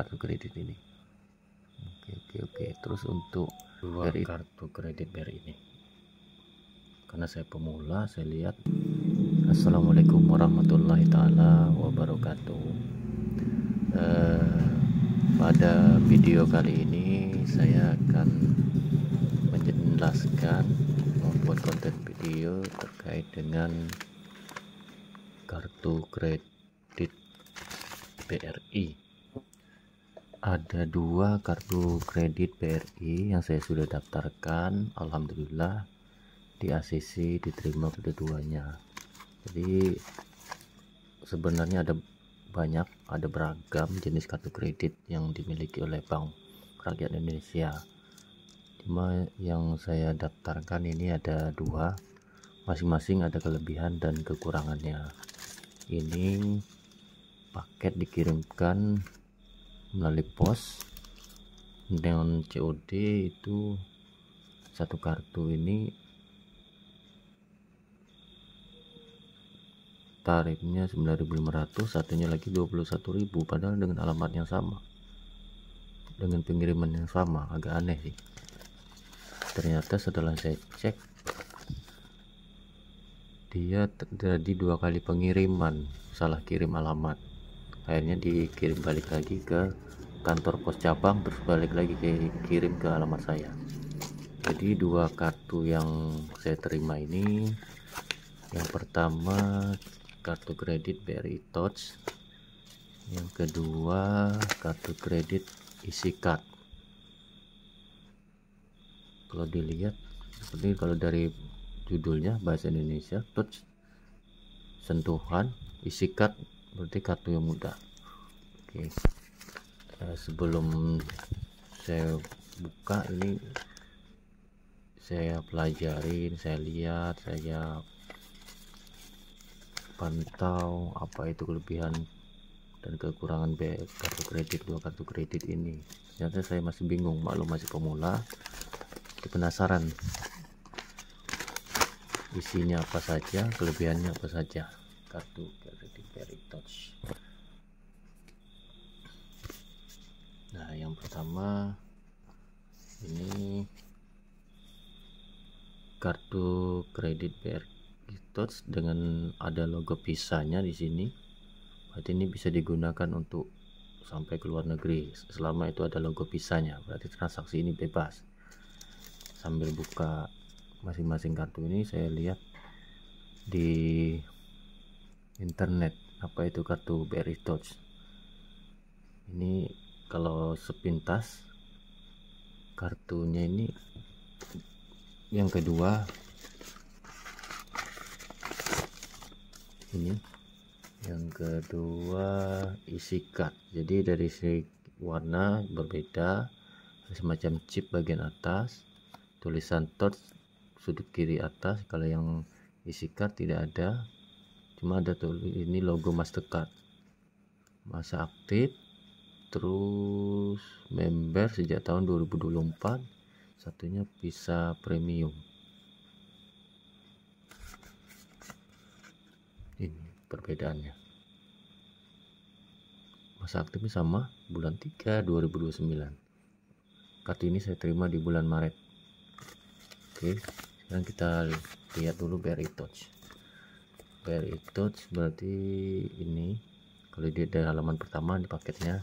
kartu kredit ini. Oke. Terus untuk dua kartu kredit BRI ini, karena saya pemula, saya lihat. Assalamualaikum warahmatullahi taala wabarakatuh. Pada video kali ini saya akan menjelaskan, membuat konten video terkait dengan kartu kredit BRI. Ada dua kartu kredit BRI yang saya sudah daftarkan, alhamdulillah di ACC diterima kedua-duanya. Jadi sebenarnya ada beragam jenis kartu kredit yang dimiliki oleh Bank Rakyat Indonesia. Cuma yang saya daftarkan ini ada dua, masing-masing ada kelebihan dan kekurangannya. Ini paket dikirimkan melalui pos non COD. Itu satu kartu ini tarifnya 9.500, satunya lagi 21.000, padahal dengan alamat yang sama, dengan pengiriman yang sama. Agak aneh sih. Ternyata setelah saya cek, dia terjadi dua kali pengiriman, salah kirim alamat. Akhirnya dikirim balik lagi ke kantor pos cabang, terus balik lagi kirim ke alamat saya. Jadi dua kartu yang saya terima ini, yang pertama kartu kredit BRI Touch, yang kedua kartu kredit EasyCard. Kalau dilihat seperti, kalau dari judulnya bahasa Indonesia, Touch sentuhan, EasyCard berarti kartu yang mudah. Oke. Sebelum saya buka ini, saya pelajarin, saya lihat, saya pantau apa itu kelebihan dan kekurangan kartu kredit, dua kartu kredit ini. Ternyata saya masih bingung, maklum masih pemula, penasaran isinya apa saja, kelebihannya apa saja kartu kredit BRI Touch. Nah, yang pertama ini kartu kredit BRI Touch dengan ada logo pisahnya di sini. Berarti ini bisa digunakan untuk sampai ke luar negeri selama itu ada logo pisahnya. Berarti transaksi ini bebas. Sambil buka masing-masing kartu ini, saya lihat di internet apa itu kartu BRI Touch. Ini kalau sepintas kartunya ini, yang kedua ini, yang kedua EasyCard. Jadi dari segi warna berbeda, semacam chip bagian atas, tulisan touch sudut kiri atas. Kalau yang EasyCard tidak ada, cuma ada ini logo Mastercard, masa aktif, terus member sejak tahun 2024, satunya Visa Premium. Ini perbedaannya. Masa aktifnya sama, bulan 3 2029. Kartu ini saya terima di bulan Maret. Oke, sekarang kita lihat dulu BRI Touch. BRI Touch berarti ini, kalau di halaman pertama di paketnya,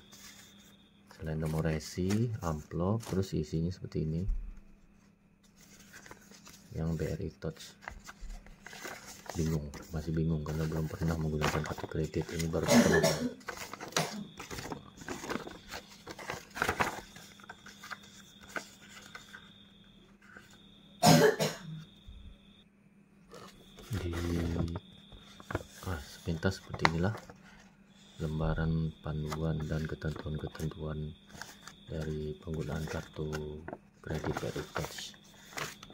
selain nomor resi, amplop, terus isinya seperti ini. Yang BRI Touch masih bingung karena belum pernah menggunakan kartu kredit ini, baru pertama kali. Sepintas seperti inilah lembaran panduan dan ketentuan-ketentuan dari penggunaan kartu kredit BRI Touch.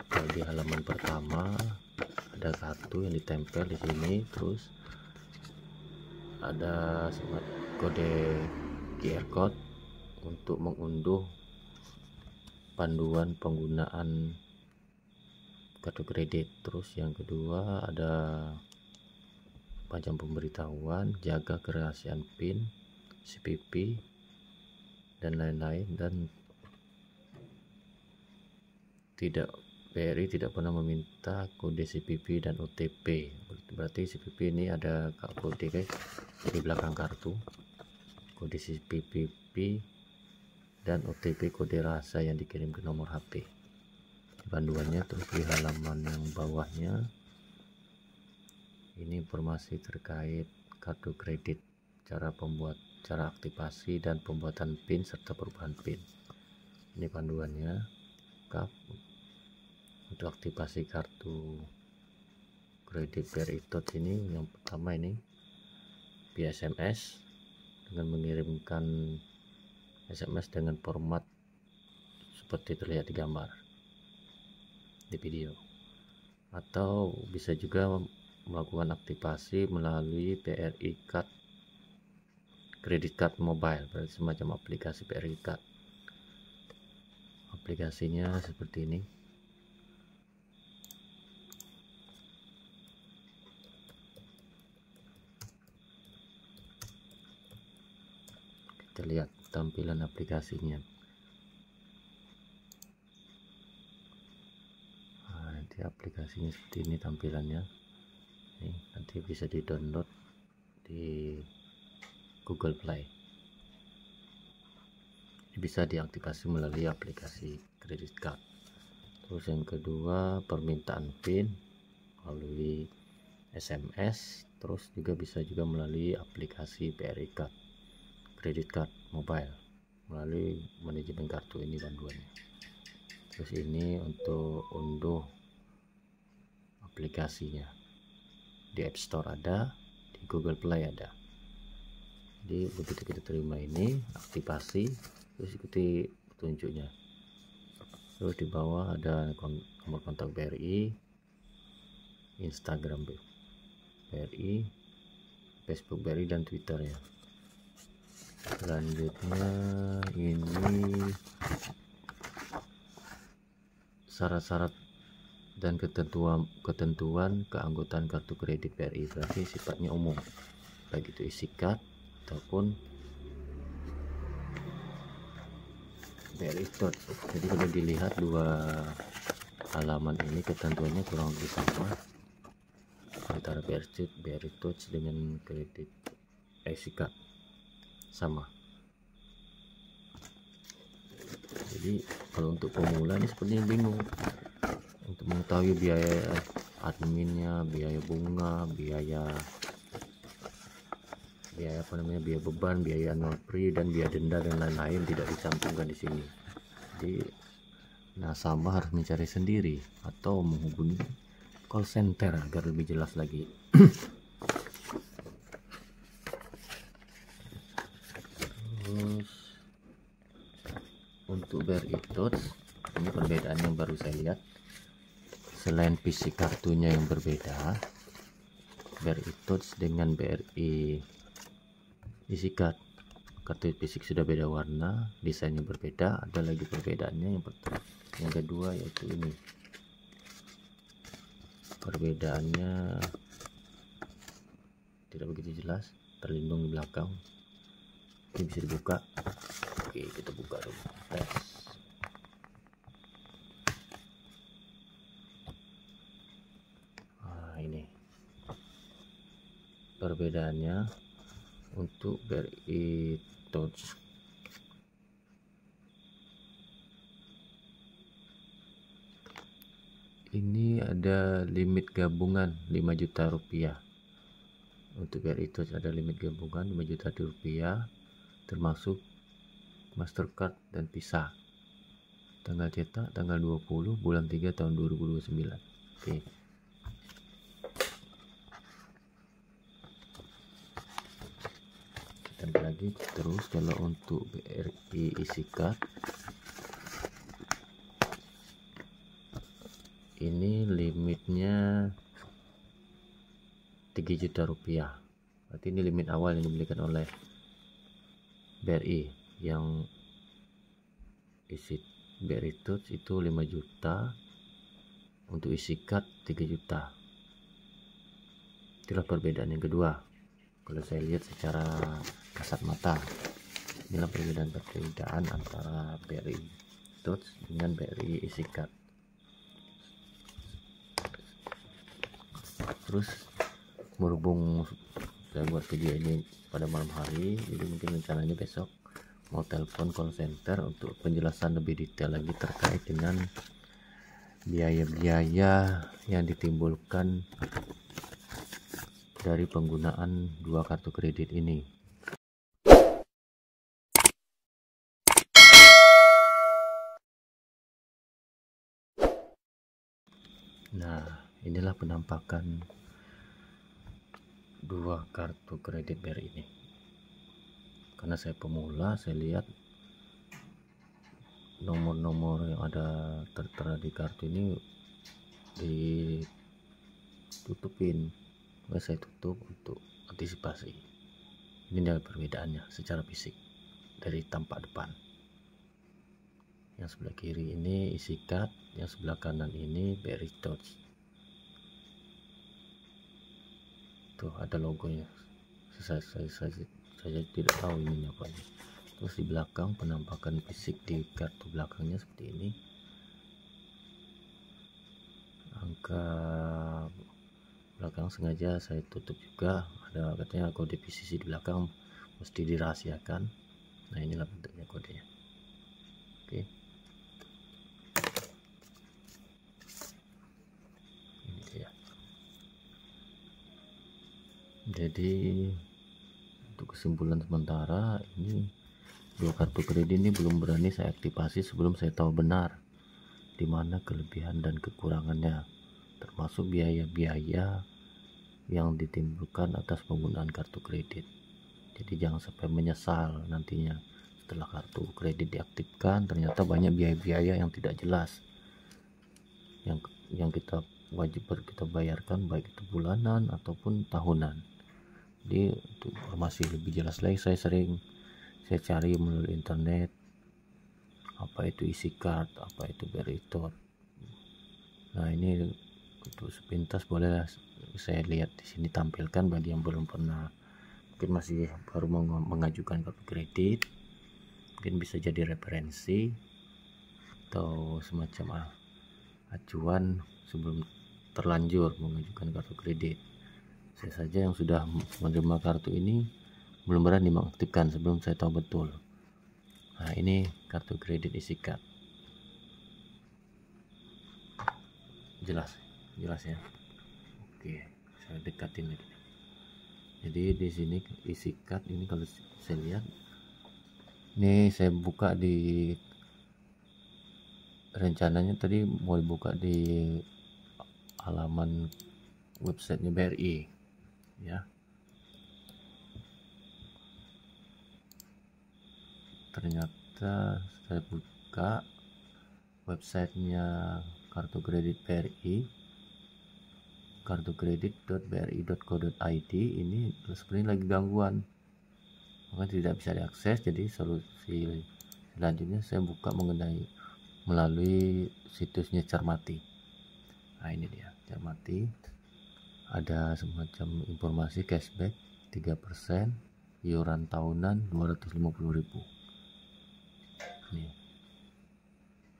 Kalau di halaman pertama ada kartu yang ditempel di sini, terus ada kode QR code untuk mengunduh panduan penggunaan kartu kredit. Terus yang kedua ada panjang pemberitahuan, jaga kerahasiaan PIN, CPP, dan lain-lain, dan BRI tidak pernah meminta kode CVV dan OTP. Berarti CVV ini ada kode guys di belakang kartu, kode CVV dan OTP kode rahasia yang dikirim ke nomor HP. Panduannya terus di halaman yang bawahnya ini informasi terkait kartu kredit, cara aktivasi dan pembuatan PIN serta perubahan PIN. Ini panduannya untuk aktivasi kartu kredit BRI Tots ini. Yang pertama ini via SMS dengan mengirimkan SMS dengan format seperti terlihat di gambar di video, atau bisa juga melakukan aktivasi melalui BRI Card, Credit Card Mobile, berarti semacam aplikasi BRI Card. Aplikasinya seperti ini. Kita lihat tampilan aplikasinya. Nah, nanti aplikasinya seperti ini tampilannya. Nih, nanti bisa di-download di Google Play. Bisa diaktifasi melalui aplikasi credit card. Terus yang kedua, permintaan PIN melalui SMS, terus juga bisa juga melalui aplikasi BRI Card, Credit Card Mobile, melalui manajemen kartu. Ini panduannya. Terus ini untuk unduh aplikasinya, di App Store ada, di Google Play ada. Jadi begitu kita terima ini, aktivasi, terus ikuti petunjuknya. Terus di bawah ada nomor kontak BRI, Instagram BRI, Facebook BRI, dan Twitter ya. Selanjutnya ini syarat-syarat dan ketentuan keanggotaan kartu kredit BRI, berarti sifatnya umum, baik itu isi card ataupun BRI Tots. Jadi kalau dilihat dua halaman ini ketentuannya kurang lebih sama antara BRI Tots dengan kredit isi card, sama. Jadi kalau untuk pemula ini sepertinya bingung untuk mengetahui biaya adminnya, biaya bunga, biaya biaya beban, biaya annual fee, dan biaya denda dan lain-lain tidak dicantumkan di sini. Jadi nasabah harus mencari sendiri atau menghubungi call center agar lebih jelas lagi. Terus untuk BRI Tots ini perbedaan yang baru saya lihat. Selain visi kartunya yang berbeda, BRI Tots dengan BRI isi card, kartu fisik sudah beda warna, desainnya berbeda. Ada lagi perbedaannya yang kedua, yaitu ini perbedaannya tidak begitu jelas, terlindung di belakang. Ini bisa dibuka. Oke, kita buka dulu. Nah, ini perbedaannya untuk BRI Tots. Ini ada limit gabungan 5 juta rupiah. Untuk BRI Tots ada limit gabungan 5 juta rupiah, termasuk Mastercard dan Visa. Tanggal cetak tanggal 20 bulan 3 tahun 2029. Oke. Kita lagi terus. Kalau untuk BRI isi card ini limitnya 3 juta rupiah. Berarti ini limit awal yang diberikan oleh BRI. Yang isi BRI Tots itu 5 juta, untuk isi card 3 juta. Itulah perbedaan yang kedua kalau saya lihat secara kasat mata. Inilah perbedaan antara BRI Tots dengan BRI Isikat. Terus berhubung saya buat video ini pada malam hari, jadi mungkin rencananya besok mau telepon call center untuk penjelasan lebih detail lagi terkait dengan biaya-biaya yang ditimbulkan dari penggunaan dua kartu kredit ini. Nah, inilah penampakan dua kartu kredit BRI ini. Karena saya pemula, saya lihat nomor-nomor yang ada tertera di kartu ini ditutupin. Saya tutup untuk antisipasi. Ini adalah perbedaannya secara fisik dari tampak depan. Yang sebelah kiri ini Isikat, yang sebelah kanan ini BRI Tots. Tuh ada logonya. Saya tidak tahu ini apa. Terus di belakang penampakan fisik di kartu belakangnya seperti ini. Angka belakang sengaja saya tutup juga, ada katanya kode PCC di belakang mesti dirahasiakan. Nah, inilah bentuknya kodenya. Oke. Ini dia. Jadi untuk kesimpulan sementara, ini dua kartu kredit ini belum berani saya aktifasi sebelum saya tahu benar di mana kelebihan dan kekurangannya, termasuk biaya-biaya yang ditimbulkan atas penggunaan kartu kredit. Jadi jangan sampai menyesal nantinya setelah kartu kredit diaktifkan ternyata banyak biaya-biaya yang tidak jelas yang kita wajib kita bayarkan, baik itu bulanan ataupun tahunan. Jadi untuk informasi lebih jelas lagi saya cari melalui internet apa itu Isikat, apa itu BRI Tots. Nah, ini untuk sepintas boleh saya lihat di sini tampilkan bagi yang belum pernah, mungkin masih baru mengajukan kartu kredit, mungkin bisa jadi referensi atau semacam acuan sebelum terlanjur mengajukan kartu kredit. Saya saja yang sudah menerima kartu ini belum berani mengaktifkan sebelum saya tahu betul. Nah, ini kartu kredit Isikat. Jelas ya. Oke, saya dekatin lagi. Jadi di sini Isikat ini kalau saya lihat, ini saya buka di rencananya tadi mau dibuka di halaman websitenya BRI ya. Ternyata saya buka websitenya kartu kredit BRI, kartukredit.bri.co.id, ini sebenarnya lagi gangguan, maka tidak bisa diakses. Jadi solusi selanjutnya saya buka melalui situsnya Cermati. Nah, ini dia Cermati, ada semacam informasi cashback 3%, iuran tahunan 250.000. nih.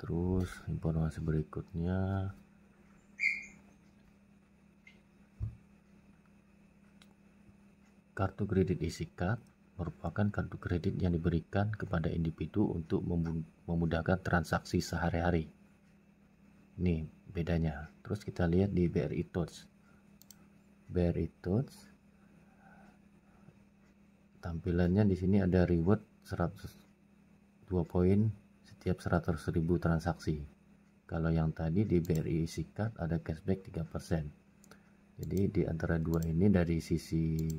Terus informasi berikutnya, kartu kredit Isikat merupakan kartu kredit yang diberikan kepada individu untuk memudahkan transaksi sehari-hari. Ini bedanya. Terus kita lihat di BRI Tots. BRI Tots tampilannya di sini ada reward 102 poin setiap 100.000 transaksi. Kalau yang tadi di BRI Isikat ada cashback 3%. Jadi di antara dua ini dari sisi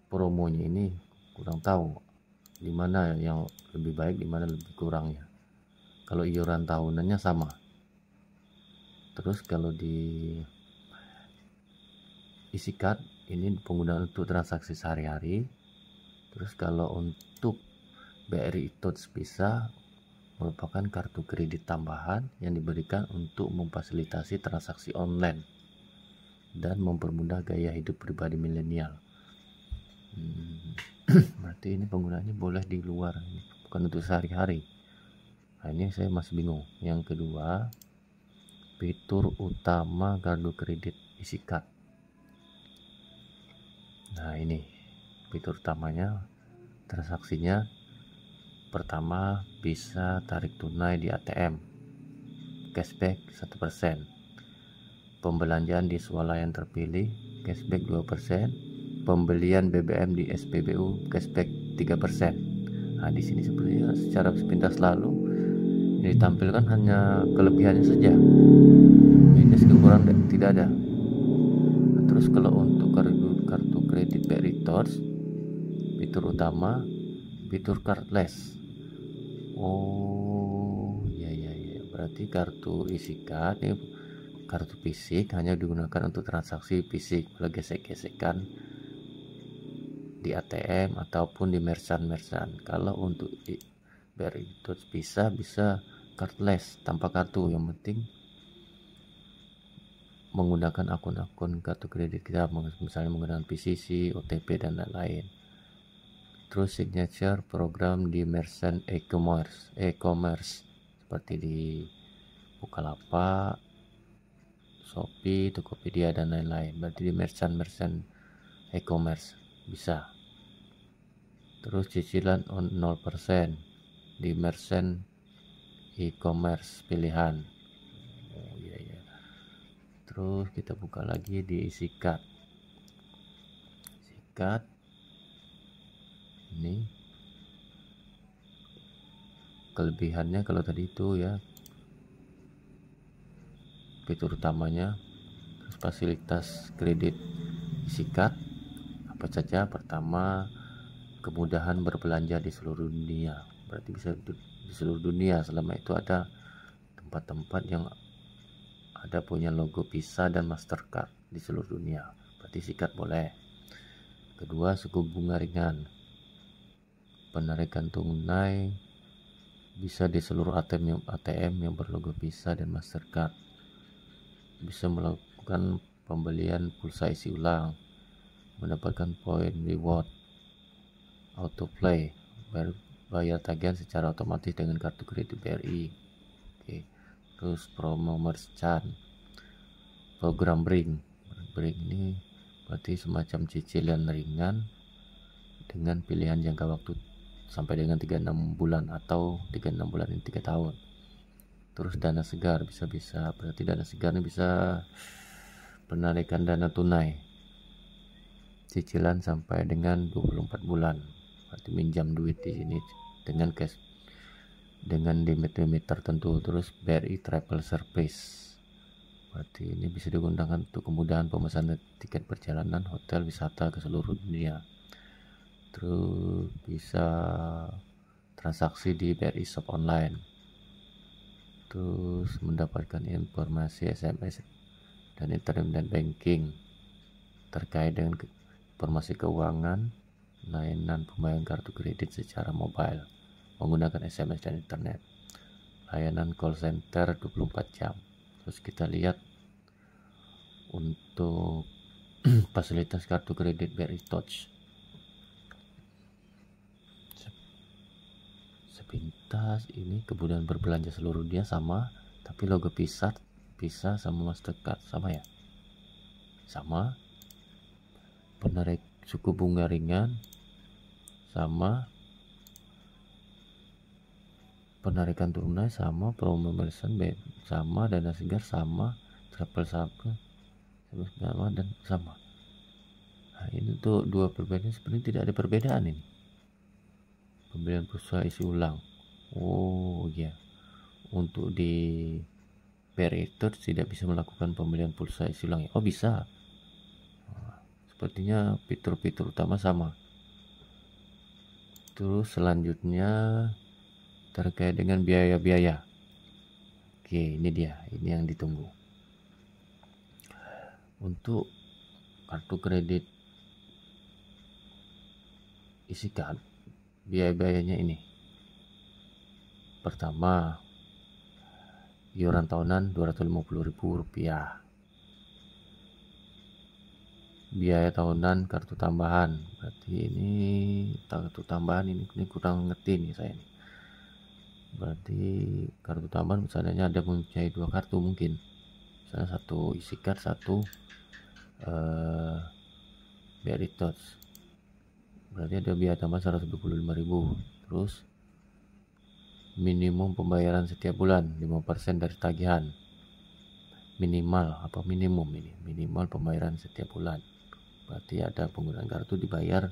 promonya ini kurang tahu di mana yang lebih baik, di mana lebih kurangnya. Kalau iuran tahunannya sama. Terus kalau di Isikat ini penggunaan untuk transaksi sehari-hari. Terus kalau untuk BRI Tots bisa merupakan kartu kredit tambahan yang diberikan untuk memfasilitasi transaksi online dan mempermudah gaya hidup pribadi milenial. Berarti ini penggunaannya boleh di luar, bukan untuk sehari-hari. Nah, ini saya masih bingung. Yang kedua, fitur utama kartu kredit isi card. Nah, ini fitur utamanya, transaksinya. Pertama, bisa tarik tunai di ATM, cashback 1%. Pembelanjaan di swalayan terpilih, cashback 2%. Pembelian BBM di SPBU, cashback 3%. Nah, di sini sepertinya secara sepintas lalu yang ditampilkan hanya kelebihannya saja, minus kekurangan tidak ada. Nah, terus kalau untuk kartu kredit BRI Rewards, fitur utama, fitur cardless. Oh ya, berarti kartu isi card ini kartu fisik hanya digunakan untuk transaksi fisik, kalau gesek-gesekan di ATM ataupun di merchant. Kalau untuk di BRI itu bisa cardless tanpa kartu, yang penting menggunakan akun-akun kartu kredit kita, misalnya menggunakan PCC, OTP dan lain-lain. Terus signature program di merchant e-commerce seperti di Bukalapak, Shopee, Tokopedia dan lain-lain. Berarti di merchant e-commerce bisa. Terus cicilan on 0% di merchant e-commerce pilihan. Oh iya. Terus kita buka lagi di isi card. Ini kelebihannya kalau tadi itu ya, fitur utamanya. Terus fasilitas kredit isi card apa saja? Pertama, kemudahan berbelanja di seluruh dunia. Berarti bisa di seluruh dunia selama itu ada tempat-tempat yang ada punya logo Visa dan Mastercard di seluruh dunia, berarti isi card boleh. Kedua, suku bunga ringan. Penarikan tunai bisa di seluruh ATM yang berlogo Visa dan Mastercard. Bisa melakukan pembelian pulsa isi ulang, mendapatkan poin reward, autoplay, bayar tagihan secara otomatis dengan kartu kredit BRI. Oke. Terus promo merchant, program Bring ini berarti semacam cicilan ringan dengan pilihan jangka waktu sampai dengan 36 bulan atau 36 bulan ini 3 tahun. Terus dana segar, bisa berarti dana segar ini bisa penarikan dana tunai, cicilan sampai dengan 24 bulan, berarti minjam duit di sini dengan cash dengan limit tertentu. Terus BRI Travel Service, berarti ini bisa digunakan untuk kemudahan pemesanan tiket perjalanan, hotel, wisata ke seluruh dunia. Terus bisa transaksi di BRI Shop online. Terus mendapatkan informasi SMS dan internet banking terkait dengan informasi keuangan, layanan pembayaran kartu kredit secara mobile menggunakan SMS dan internet, layanan call center 24 jam. Terus kita lihat untuk fasilitas kartu kredit BRI Touch. Sepintas ini kemudian berbelanja seluruh dunia sama, tapi logo Visa sama Mastercard sama ya, sama. Penarik suku bunga ringan sama, penarikan tunai sama, promo merchant sama, dana segar sama, travel sama dan sama. Nah, ini tuh dua perbedaan, sebenarnya tidak ada perbedaan ini. Pembelian pulsa isi ulang, oh ya, untuk di BRI itu tidak bisa melakukan pembelian pulsa isi ulang ya? Oh bisa. Sepertinya fitur-fitur utama sama. Terus selanjutnya terkait dengan biaya-biaya. Oke, ini dia, ini yang ditunggu. Untuk kartu kredit isi card, biaya-biayanya ini. Pertama, iuran tahunan Rp250.000. biaya tahunan kartu tambahan. Berarti ini kartu tambahan ini kurang ngerti nih saya nih. Berarti kartu tambahan misalnya ada mempunyai 2 kartu mungkin. Misalnya satu isi card, satu BRI Tots. Berarti ada biaya tambahan 125.000. Terus minimum pembayaran setiap bulan 5% dari tagihan. Minimal apa minimum ini? Minimal pembayaran setiap bulan. Berarti ada penggunaan kartu dibayar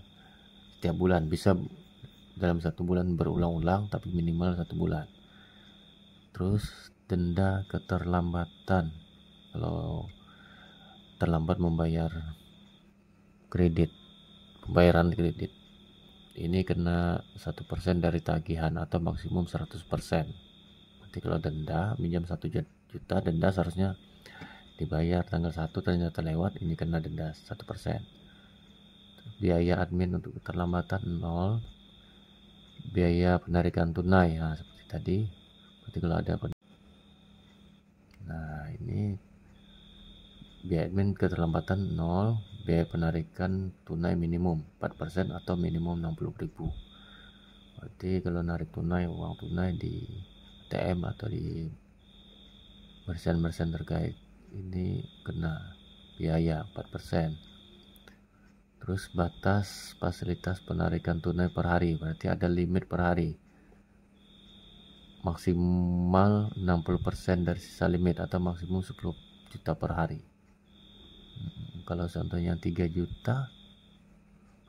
setiap bulan, bisa dalam 1 bulan berulang-ulang tapi minimal 1 bulan. Terus denda keterlambatan, kalau terlambat membayar kredit, pembayaran kredit ini kena 1% dari tagihan atau maksimum 100%. Nanti kalau denda minjam 1 juta, denda seharusnya dibayar tanggal 1, ternyata lewat, ini kena denda 1%. Biaya admin untuk keterlambatan 0, biaya penarikan tunai seperti tadi. Berarti kalau ada ini biaya admin keterlambatan 0, biaya penarikan tunai minimum 4% atau minimum 60.000. Berarti kalau narik tunai, uang tunai di ATM atau di merchant terkait ini kena biaya 4%. Terus batas fasilitas penarikan tunai per hari, berarti ada limit per hari, maksimal 60% dari sisa limit atau maksimum 10 juta per hari. Kalau contohnya 3 juta,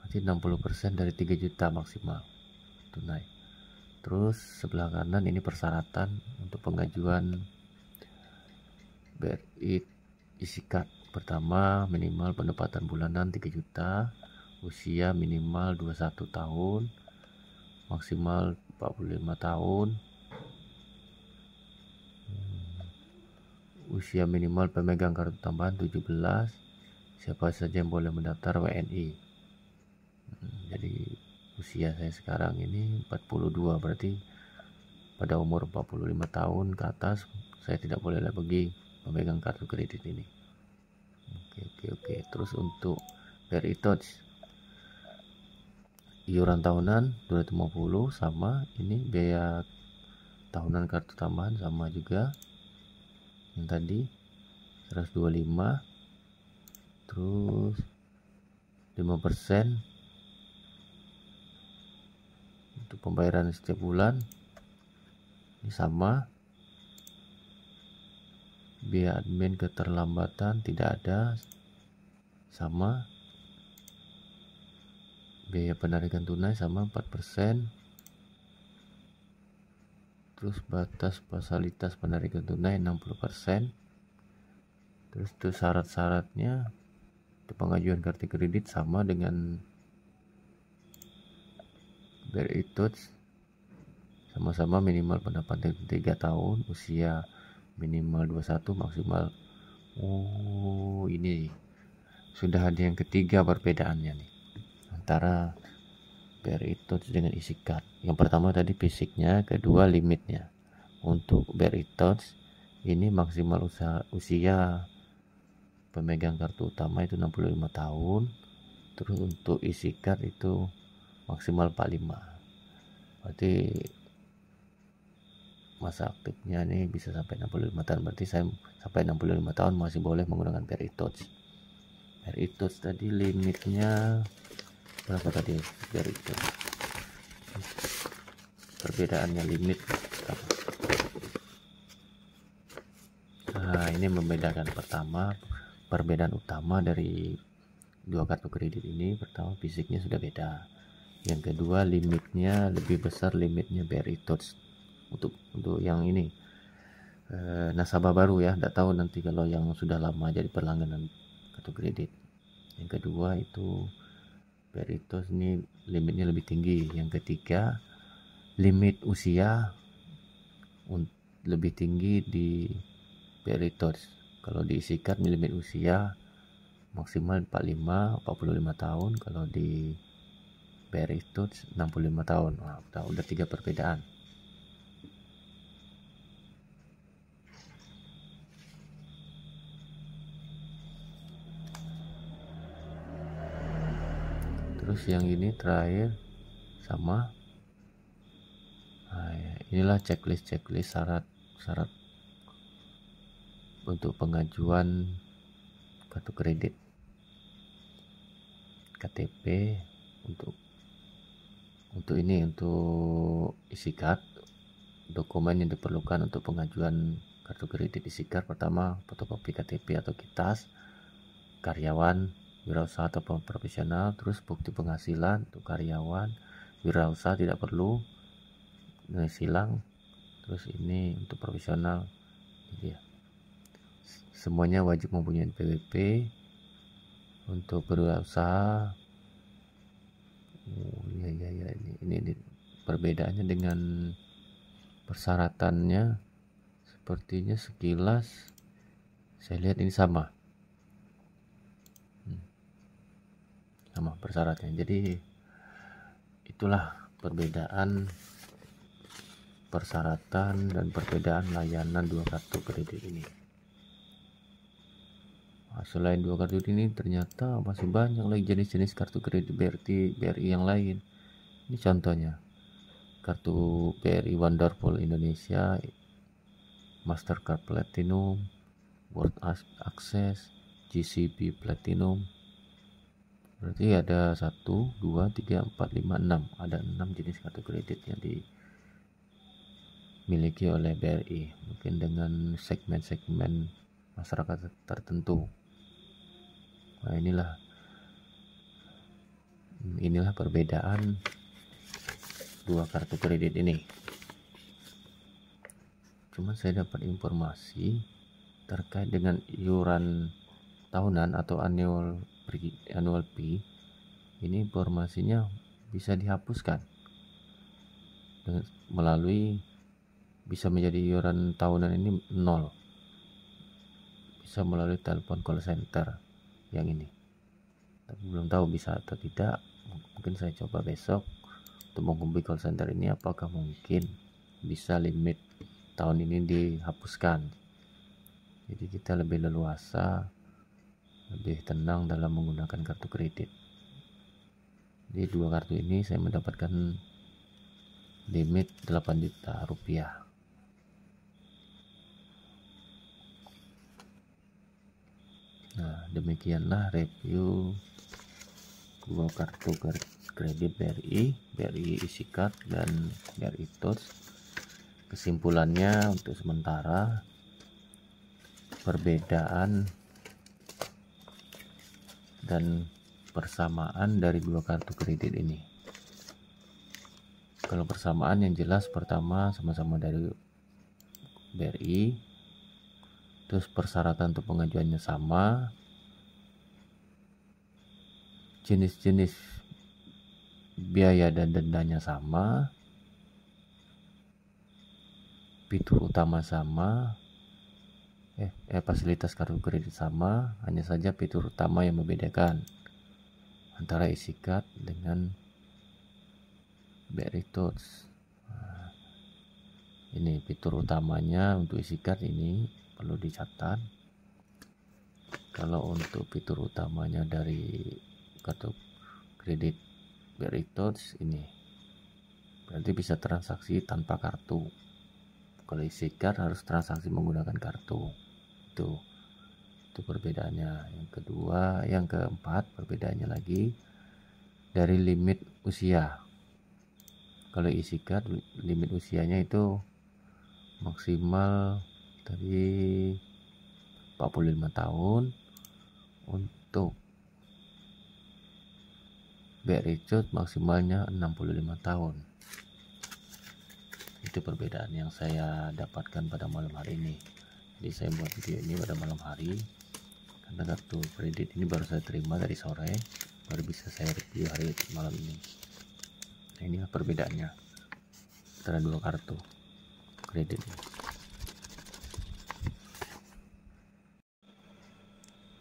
berarti 60% dari 3 juta maksimal tunai. Terus sebelah kanan ini persyaratan untuk pengajuan BRI isi card. Pertama, minimal pendapatan bulanan 3 juta, usia minimal 21 tahun, maksimal 45 tahun, usia minimal pemegang kartu tambahan 17, siapa saja yang boleh mendaftar WNI. Jadi usia saya sekarang ini 42, berarti pada umur 45 tahun ke atas saya tidak boleh lagi memegang kartu kredit ini. Oke. Terus untuk BRI Tots iuran tahunan 250 sama, ini biaya tahunan kartu tambahan sama juga yang tadi 125. Terus 5% untuk pembayaran setiap bulan ini sama. Biaya admin keterlambatan tidak ada, sama. Biaya penarikan tunai sama 4%. Terus batas fasilitas penarikan tunai 60%. Terus itu syarat-syaratnya untuk pengajuan kartu kredit sama dengan BRI Tots, sama-sama minimal pendapatan 3 tahun, usia minimal 21, maksimal. Ini sudah ada yang ketiga perbedaannya nih antara BRI Tots dengan isi card. Yang pertama tadi fisiknya, kedua limitnya. Untuk BRI Tots ini maksimal usia pemegang kartu utama itu 65 tahun. Terus untuk isi card itu maksimal 45. Berarti masa aktifnya ini bisa sampai 65 tahun. Berarti saya sampai 65 tahun masih boleh menggunakan BRI Tots. BRI Tots tadi limitnya berapa tadi BRI Tots? Perbedaannya limit berapa? Nah, ini membedakan. Pertama, perbedaan utama dari dua kartu kredit ini, pertama fisiknya sudah beda. Yang kedua limitnya lebih besar, limitnya BRI Tots untuk yang ini nasabah baru ya, tidak tahu nanti kalau yang sudah lama jadi pelangganan kartu kredit. Yang kedua itu BRI Tots ini limitnya lebih tinggi. Yang ketiga limit usia lebih tinggi di BRI Tots. Kalau di isi card limit usia maksimal 45 tahun, kalau di BRI Tots 65 tahun. Nah, udah 3 perbedaan. Terus yang ini terakhir sama. Nah, inilah checklist syarat untuk pengajuan kartu kredit. KTP untuk isi kad. Dokumen yang diperlukan untuk pengajuan kartu kredit isi kad: pertama, fotokopi KTP atau KITAS karyawan, wirausaha atau profesional. Terus bukti penghasilan untuk karyawan, wirausaha tidak perlu, silang. Terus ini untuk profesional. Jadi ya, semuanya wajib mempunyai NPWP. Untuk berwirausaha, ini perbedaannya dengan persyaratannya sepertinya sekilas saya lihat ini sama persyaratannya. Jadi itulah perbedaan persyaratan dan perbedaan layanan dua kartu kredit ini. Selain dua kartu ini ternyata masih banyak lagi jenis-jenis kartu kredit BRI yang lain. Ini contohnya: kartu BRI Wonderful Indonesia, Mastercard Platinum, World Access, GCB Platinum. Berarti ada 1, 2, 3, 4, 5, 6. Ada 6 jenis kartu kredit yang dimiliki oleh BRI, mungkin dengan segmen-segmen masyarakat tertentu. Nah, inilah perbedaan dua kartu kredit ini. Cuman saya dapat informasi terkait dengan iuran tahunan atau annual fee. Ini informasinya bisa dihapuskan melalui, bisa menjadi iuran tahunan ini 0, bisa melalui telepon call center yang ini. Tapi belum tahu bisa atau tidak. Mungkin saya coba besok untuk menghubungi call center ini, apakah mungkin bisa limit tahun ini dihapuskan. Jadi kita lebih leluasa, lebih tenang dalam menggunakan kartu kredit. Di dua kartu ini saya mendapatkan limit 8 juta rupiah. Nah, demikianlah review dua kartu kredit BRI isi kad dan BRI Tots. Kesimpulannya untuk sementara, perbedaan dan persamaan dari dua kartu kredit ini. Kalau persamaan yang jelas, pertama sama-sama dari BRI, terus persyaratan untuk pengajuannya sama, jenis-jenis biaya dan dendanya sama, fitur utama sama, fasilitas kartu kredit sama, hanya saja fitur utama yang membedakan antara isi kad dengan BRI Tots. Nah, ini fitur utamanya untuk isi kad ini perlu dicatat. Kalau untuk fitur utamanya dari kartu kredit BRI Tots ini berarti bisa transaksi tanpa kartu. Kalau isi kad harus transaksi menggunakan kartu. Itu perbedaannya. Yang keempat perbedaannya lagi dari limit usia. Kalau isi kad limit usianya itu maksimal tadi 45 tahun. Untuk BRI Tots maksimalnya 65 tahun. Itu perbedaan yang saya dapatkan pada malam hari ini. Jadi saya buat video ini pada malam hari karena kartu kredit ini baru saya terima dari sore, baru bisa saya review hari malam ini. Nah, inilah perbedaannya antara dua kartu kredit ini.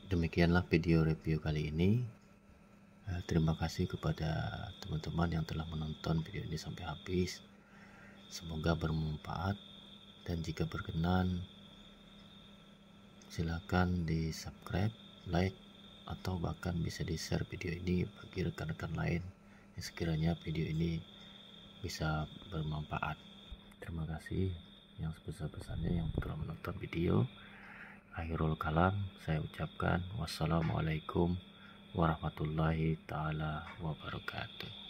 Demikianlah video review kali ini. Terima kasih kepada teman-teman yang telah menonton video ini sampai habis. Semoga bermanfaat, dan jika berkenan silakan di subscribe, like, atau bahkan bisa di-share video ini bagi rekan-rekan lain yang sekiranya video ini bisa bermanfaat. Terima kasih yang sebesar-besarnya yang telah menonton video. Akhirul kalam, saya ucapkan wassalamualaikum warahmatullahi taala wabarakatuh.